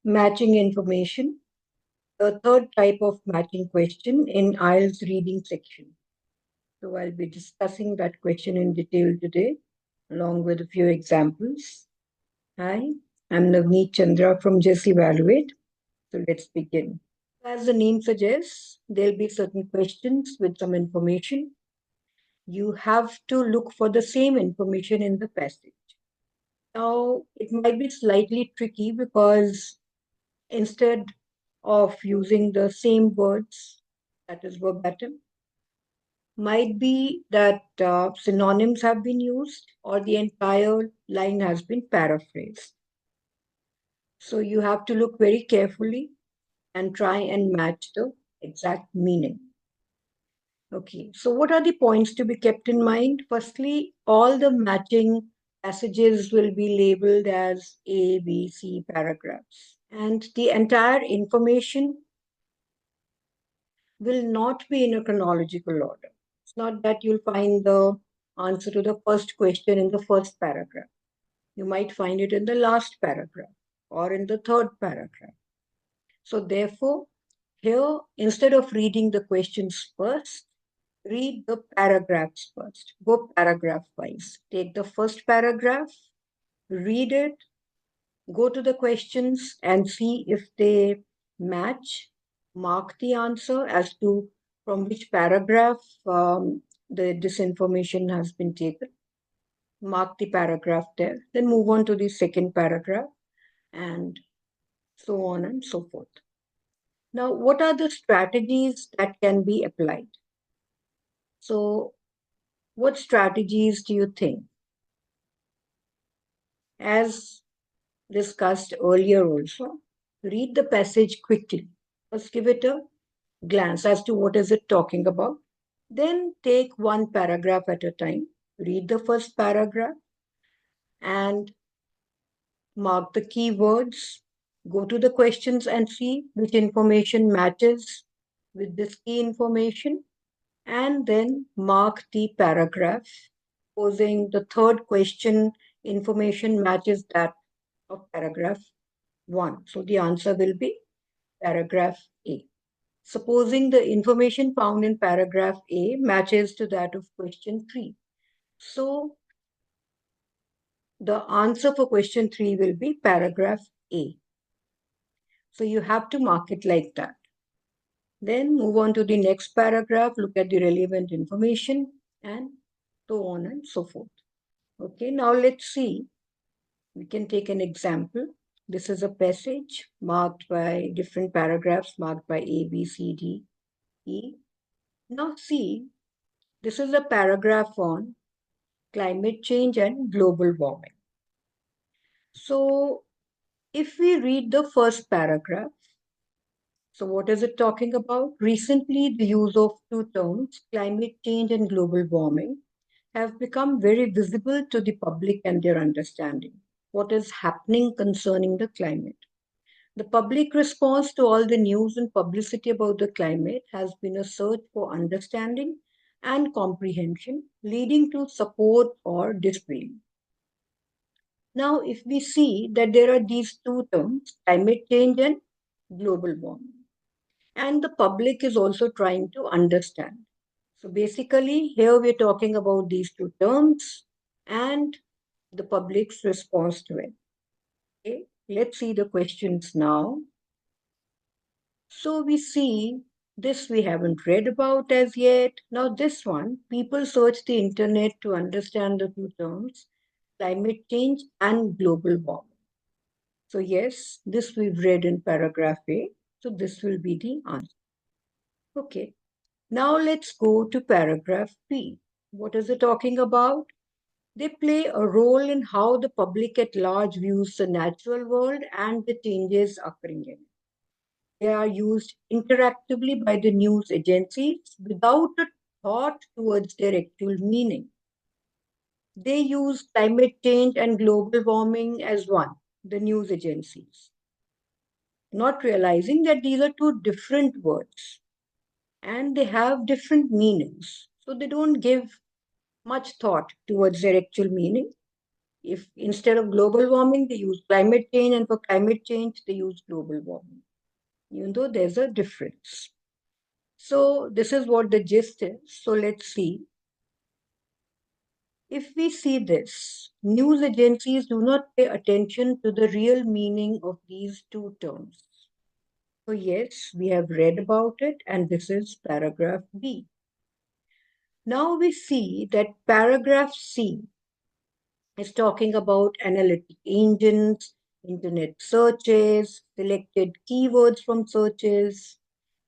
Matching information, the third type of matching question in Ielts reading section. So I'll be discussing that question in detail today, along with a few examples. Hi, I'm Navneet Chandra from Just Evaluate. So let's begin. As the name suggests, there'll be certain questions with some information. You have to look for the same information in the passage. Now, it might be slightly tricky because instead of using the same words, that is verbatim, might be that synonyms have been used or the entire line has been paraphrased. So you have to look very carefully and try and match the exact meaning. Okay, so what are the points to be kept in mind? Firstly, all the matching passages will be labeled as A, B, C paragraphs. And the entire information will not be in a chronological order. It's not that you'll find the answer to the first question in the first paragraph. You might find it in the last paragraph or in the third paragraph. So, therefore, here, instead of reading the questions first, read the paragraphs first. Go paragraph wise. Take the first paragraph, read it, go to the questions and see if they match. Mark the answer as to from which paragraph this information has been taken. Mark the paragraph there. Then move on to the second paragraph and so on and so forth. Now, what are the strategies that can be applied? So, what strategies do you think? As discussed earlier also, read the passage quickly. First give it a glance as to what is it talking about. Then take one paragraph at a time. Read the first paragraph and mark the keywords. Go to the questions and see which information matches with this key information. And then mark the paragraph. Supposing the third question information matches that of paragraph 1. So the answer will be paragraph A. Supposing the information found in paragraph A matches to that of question 3. So the answer for question 3 will be paragraph A. So you have to mark it like that. Then move on to the next paragraph, look at the relevant information and so on and so forth. Okay, now let's see. We can take an example. This is a passage marked by different paragraphs marked by A, B, C, D, E. Now see, this is a paragraph on climate change and global warming. So if we read the first paragraph, so what is it talking about? Recently, the use of two terms, climate change and global warming, have become very visible to the public and their understanding. What is happening concerning the climate? The public response to all the news and publicity about the climate has been a search for understanding and comprehension, leading to support or disbelief. Now, if we see that there are these two terms, climate change and global warming, and the public is also trying to understand. So basically, here we're talking about these two terms and the public's response to it. Okay, let's see the questions now. So we see this we haven't read about as yet. Now, this one, people search the internet to understand the two terms, climate change and global warming. So, yes, this we've read in paragraph A. So, this will be the answer. Okay. Now, let's go to paragraph B. What is it talking about? They play a role in how the public at large views the natural world and the changes occurring in it. They are used interactively by the news agencies without a thought towards their actual meaning. They use climate change and global warming as one, the news agencies, not realizing that these are two different words and they have different meanings. So they don't give much thought towards their actual meaning. If instead of global warming, they use climate change, and for climate change, they use global warming, even though there's a difference. So this is what the gist is. So let's see. If we see this, news agencies do not pay attention to the real meaning of these two terms. So yes, we have read about it, and this is paragraph B. Now we see that paragraph C is talking about analytic engines, internet searches, selected keywords from searches.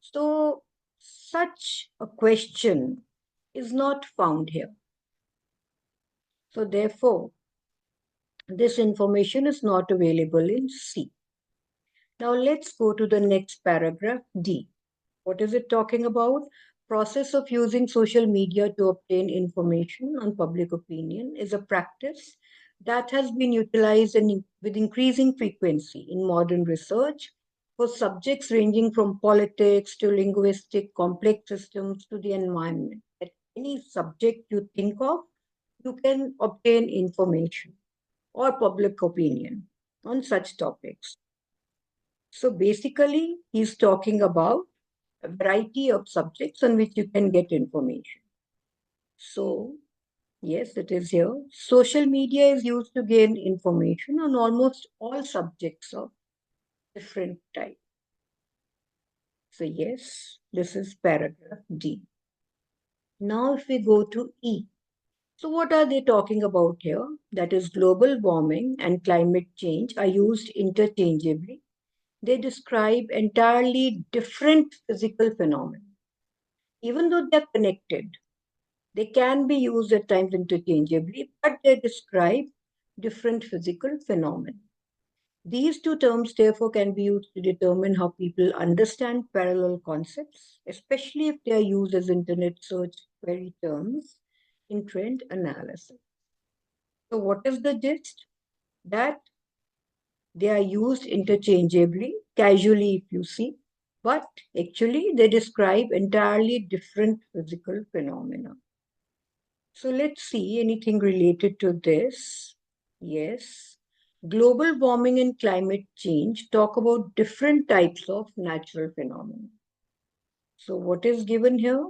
So such a question is not found here. So therefore, this information is not available in C. Now let's go to the next paragraph, D. What is it talking about? Process of using social media to obtain information on public opinion is a practice that has been utilized with increasing frequency in modern research for subjects ranging from politics to linguistic complex systems to the environment. At any subject you think of, you can obtain information or public opinion on such topics. So basically, he's talking about a variety of subjects on which you can get information. So, yes, it is here. Social media is used to gain information on almost all subjects of different type. So, yes, this is paragraph D. Now, if we go to E. So, what are they talking about here? That is, global warming and climate change are used interchangeably. They describe entirely different physical phenomena. Even though they're connected, they can be used at times interchangeably, but they describe different physical phenomena. These two terms, therefore, can be used to determine how people understand parallel concepts, especially if they are used as internet search query terms in trend analysis. So, what is the gist? That they are used interchangeably, casually, if you see, but actually they describe entirely different physical phenomena. So let's see anything related to this. Yes. Global warming and climate change talk about different types of natural phenomena. So what is given here?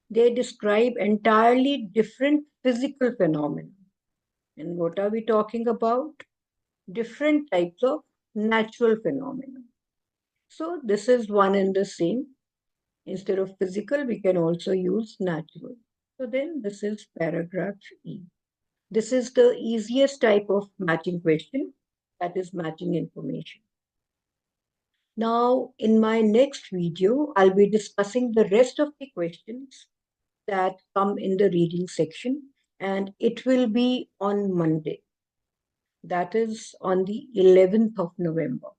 They describe entirely different physical phenomena. And what are we talking about? Different types of natural phenomena. So this is one and the same. Instead of physical, we can also use natural. So then this is paragraph E. This is the easiest type of matching question, that is matching information. Now, in my next video, I'll be discussing the rest of the questions that come in the reading section, and it will be on Monday. That is on the 11th of November.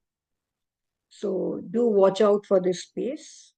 So do watch out for this space.